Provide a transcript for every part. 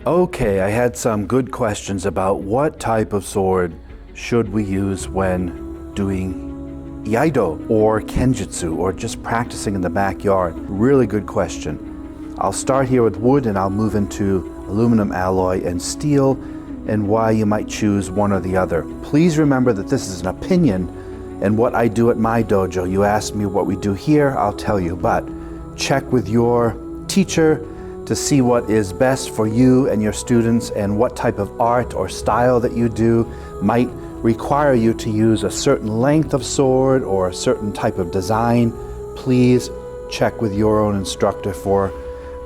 Okay, I had some good questions about what type of sword should we use when doing iaido or kenjutsu or just practicing in the backyard. Really good question. I'll start here with wood and I'll move into aluminum alloy and steel and why you might choose one or the other. Please remember that this is an opinion and what I do at my dojo. You ask me what we do here, I'll tell you, but check with your teacher to see what is best for you and your students and what type of art or style that you do might require you to use a certain length of sword or a certain type of design. Please check with your own instructor for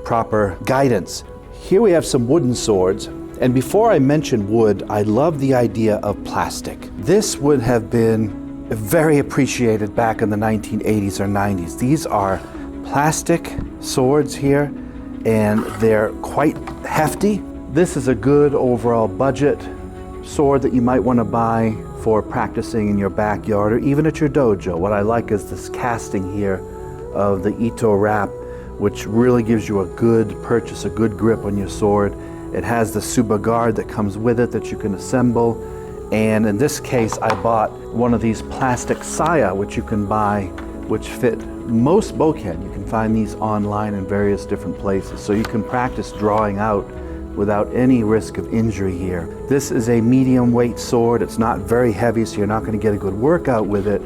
proper guidance. Here we have some wooden swords, and before I mention wood, I love the idea of plastic. This would have been very appreciated back in the 1980s or 90s. These are plastic swords here, and they're quite hefty. This is a good overall budget sword that you might want to buy for practicing in your backyard or even at your dojo. What I like is this casting here of the Ito wrap, which really gives you a good purchase, a good grip on your sword. It has the Suba guard that comes with it that you can assemble. And in this case, I bought one of these plastic saya, which you can buy, which fit most bokken. You can find these online in various different places. So you can practice drawing out without any risk of injury here. This is a medium weight sword. It's not very heavy, so you're not going to get a good workout with it,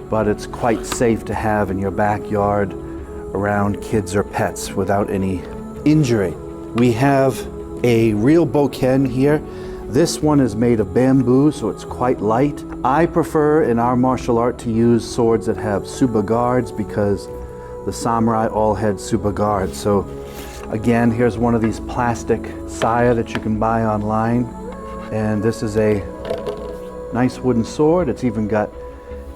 but it's quite safe to have in your backyard around kids or pets without any injury. We have a real bokken here. This one is made of bamboo, so it's quite light. I prefer in our martial art to use swords that have Suba guards because the samurai all had Suba guards. So again, here's one of these plastic saya that you can buy online. And this is a nice wooden sword. It's even got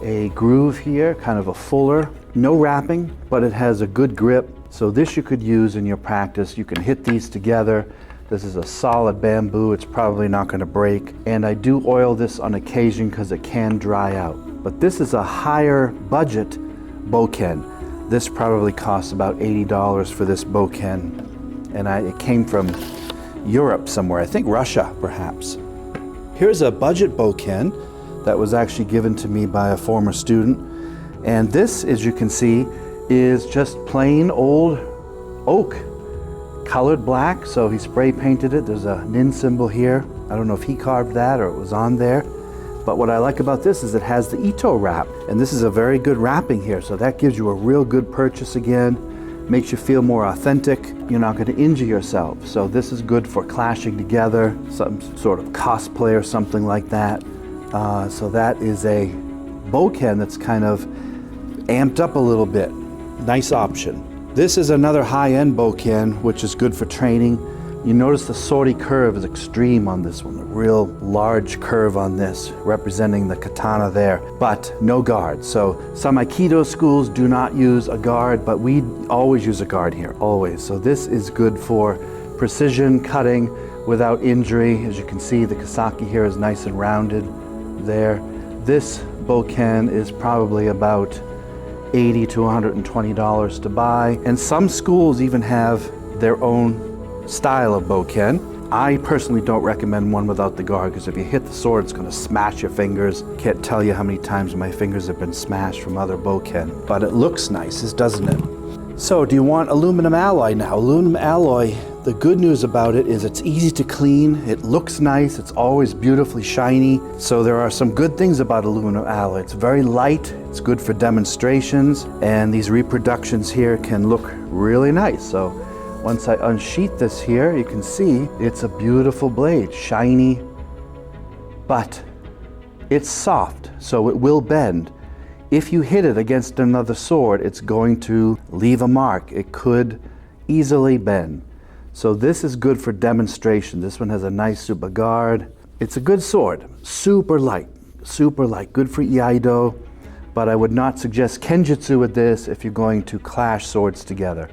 a groove here, kind of a fuller. No wrapping, but it has a good grip. So this you could use in your practice. You can hit these together. This is a solid bamboo. It's probably not going to break. And I do oil this on occasion because it can dry out. But this is a higher budget bokken. This probably costs about $80 for this bokken. And it came from Europe somewhere, I think Russia perhaps. Here's a budget bokken that was actually given to me by a former student. And this, as you can see, is just plain old oak, colored black. So he spray painted it. There's a nin symbol here. I don't know if he carved that or it was on there. But what I like about this is it has the Ito wrap. And this is a very good wrapping here. So that gives you a real good purchase again. Makes you feel more authentic. You're not going to injure yourself. So this is good for clashing together, some sort of cosplay or something like that. So that is a bokken that's kind of amped up a little bit. Nice option. This is another high-end bokken, which is good for training. You notice the swordy curve is extreme on this one, a real large curve on this, representing the katana there, but no guard. So some Aikido schools do not use a guard, but we always use a guard here, always. So this is good for precision cutting without injury. As you can see, the kasaki here is nice and rounded there. This bokken is probably about $80 to $120 to buy. And some schools even have their own style of bokken. I personally don't recommend one without the guard because if you hit the sword, it's going to smash your fingers. Can't tell you how many times my fingers have been smashed from other bokken. But it looks nice, doesn't it? So do you want aluminum alloy now? Aluminum alloy, the good news about it is it's easy to clean. It looks nice. It's always beautifully shiny. So there are some good things about aluminum alloy. It's very light. It's good for demonstrations. And these reproductions here can look really nice. So once I unsheath this here, you can see it's a beautiful blade, shiny, but it's soft, so it will bend. If you hit it against another sword, it's going to leave a mark. It could easily bend. So this is good for demonstration. This one has a nice Suba guard. It's a good sword, super light, good for iaido, but I would not suggest kenjutsu with this if you're going to clash swords together.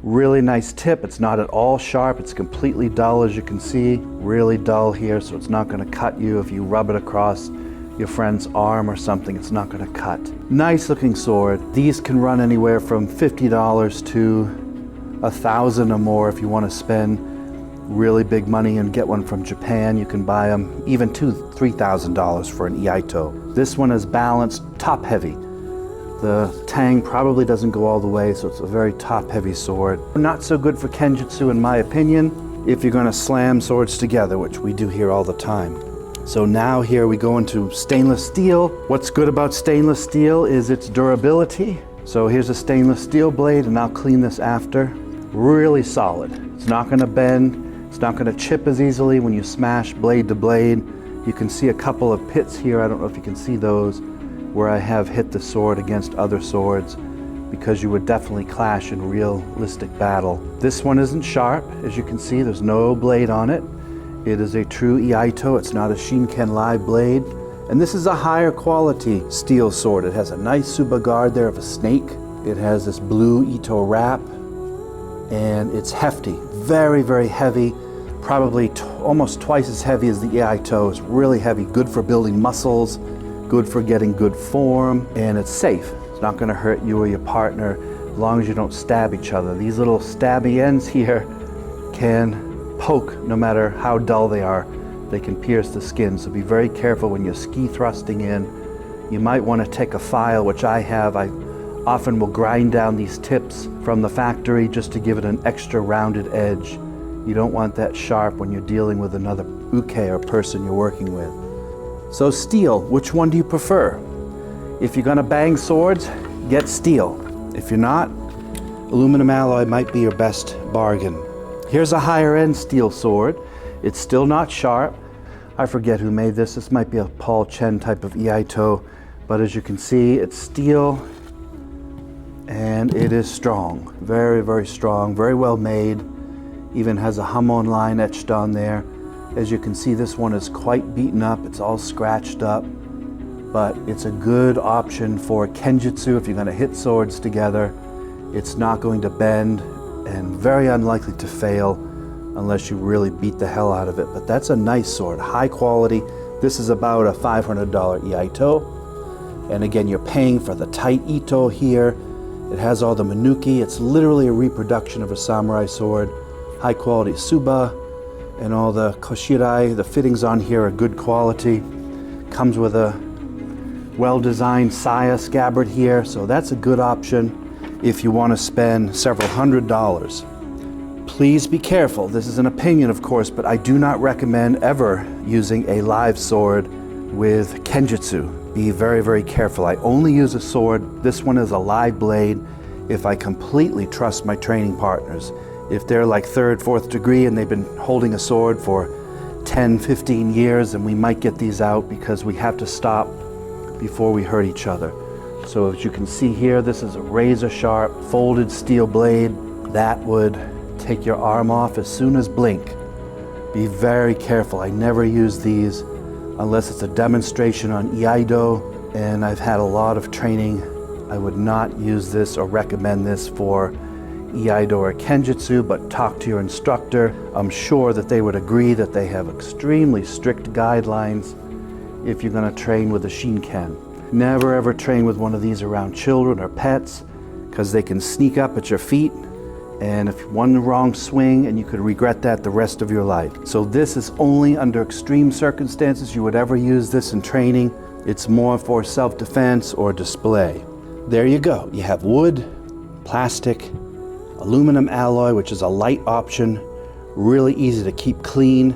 Really nice tip. It's not at all sharp. It's completely dull, as you can see. Really dull here, so it's not going to cut you. If you rub it across your friend's arm or something, it's not going to cut. Nice looking sword. These can run anywhere from $50 to $1,000 or more if you want to spend really big money and get one from Japan. You can buy them even $2,000–$3,000 for an Iaito. This one is balanced, top heavy. The tang probably doesn't go all the way, so it's a very top-heavy sword. Not so good for Kenjutsu in my opinion, if you're gonna slam swords together, which we do here all the time. So now here we go into stainless steel. What's good about stainless steel is its durability. So here's a stainless steel blade, and I'll clean this after. Really solid. It's not gonna bend, it's not gonna chip as easily when you smash blade to blade. You can see a couple of pits here, I don't know if you can see those, where I have hit the sword against other swords, because you would definitely clash in realistic battle. This one isn't sharp, as you can see, there's no blade on it. It is a true Iaito, it's not a Shinken live blade. And this is a higher quality steel sword. It has a nice Suba guard there of a snake. It has this blue Ito wrap, and it's hefty, very, very heavy. Probably almost twice as heavy as the Iaito. It's really heavy, good for building muscles, good for getting good form, and it's safe. It's not gonna hurt you or your partner as long as you don't stab each other. These little stabby ends here can poke no matter how dull they are. They can pierce the skin, so be very careful when you're ski thrusting in. You might wanna take a file, which I have. I often will grind down these tips from the factory just to give it an extra rounded edge. You don't want that sharp when you're dealing with another uke or person you're working with. So steel, which one do you prefer? If you're gonna bang swords, get steel. If you're not, aluminum alloy might be your best bargain. Here's a higher end steel sword. It's still not sharp. I forget who made this. This might be a Paul Chen type of Iaito, but as you can see, it's steel and it is strong. Very, very strong, very well made. Even has a Hamon line etched on there. As you can see, this one is quite beaten up. It's all scratched up, but it's a good option for Kenjutsu if you're gonna hit swords together. It's not going to bend and very unlikely to fail unless you really beat the hell out of it. But that's a nice sword, high quality. This is about a $500 Iaito. And again, you're paying for the tight Ito here. It has all the Manuki. It's literally a reproduction of a samurai sword. High quality Suba. And all the koshirai, the fittings on here are good quality. Comes with a well-designed saya scabbard here, so that's a good option if you want to spend several $100s. Please be careful. This is an opinion, of course, but I do not recommend ever using a live sword with Kenjutsu. Be very, very careful. I only use a sword. This one is a live blade if I completely trust my training partners. If they're like 3rd, 4th degree and they've been holding a sword for 10, 15 years, then we might get these out because we have to stop before we hurt each other. So as you can see here, this is a razor sharp folded steel blade that would take your arm off as soon as blink. Be very careful. I never use these unless it's a demonstration on Iaido, and I've had a lot of training. I would not use this or recommend this for Iaido or Kenjutsu, but talk to your instructor. I'm sure that they would agree that they have extremely strict guidelines if you're going to train with a Shinken. Never ever train with one of these around children or pets, because they can sneak up at your feet, and if one wrong swing, and you could regret that the rest of your life. So this is only under extreme circumstances you would ever use this in training. It's more for self-defense or display. There you go. You have wood, plastic, aluminum alloy, which is a light option, really easy to keep clean.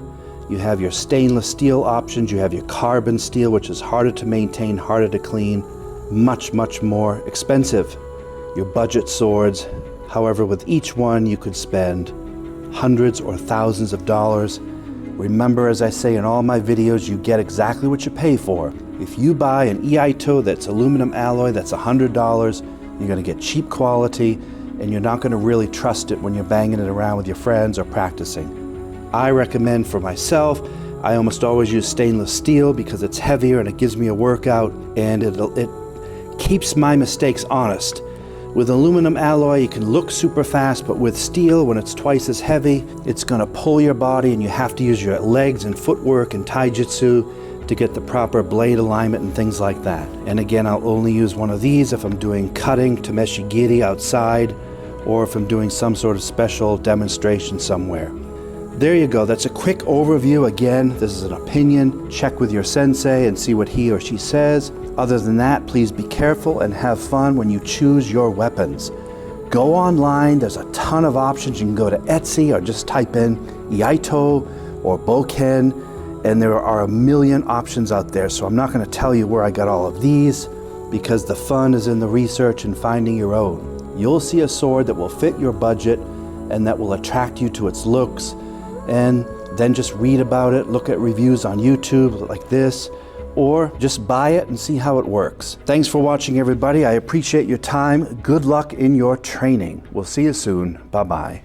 You have your stainless steel options. You have your carbon steel, which is harder to maintain, harder to clean, much, much more expensive. Your budget swords. However, with each one, you could spend hundreds or thousands of dollars. Remember, as I say in all my videos, you get exactly what you pay for. If you buy an Iaito that's aluminum alloy, that's $100, you're gonna get cheap quality, and you're not gonna really trust it when you're banging it around with your friends or practicing. I recommend for myself, I almost always use stainless steel because it's heavier and it gives me a workout, and it keeps my mistakes honest. With aluminum alloy, you can look super fast, but with steel, when it's twice as heavy, it's gonna pull your body, and you have to use your legs and footwork and taijutsu to get the proper blade alignment and things like that. And again, I'll only use one of these if I'm doing cutting to meshigiri outside, or if I'm doing some sort of special demonstration somewhere. There you go. That's a quick overview. Again, this is an opinion. Check with your sensei and see what he or she says. Other than that, please be careful and have fun when you choose your weapons. Go online. There's a ton of options. You can go to Etsy or just type in Iaito or Boken, and there are a million options out there. So I'm not going to tell you where I got all of these, because the fun is in the research and finding your own. You'll see a sword that will fit your budget and that will attract you to its looks, and then just read about it, look at reviews on YouTube like this, or just buy it and see how it works. Thanks for watching, everybody. I appreciate your time. Good luck in your training. We'll see you soon. Bye-bye.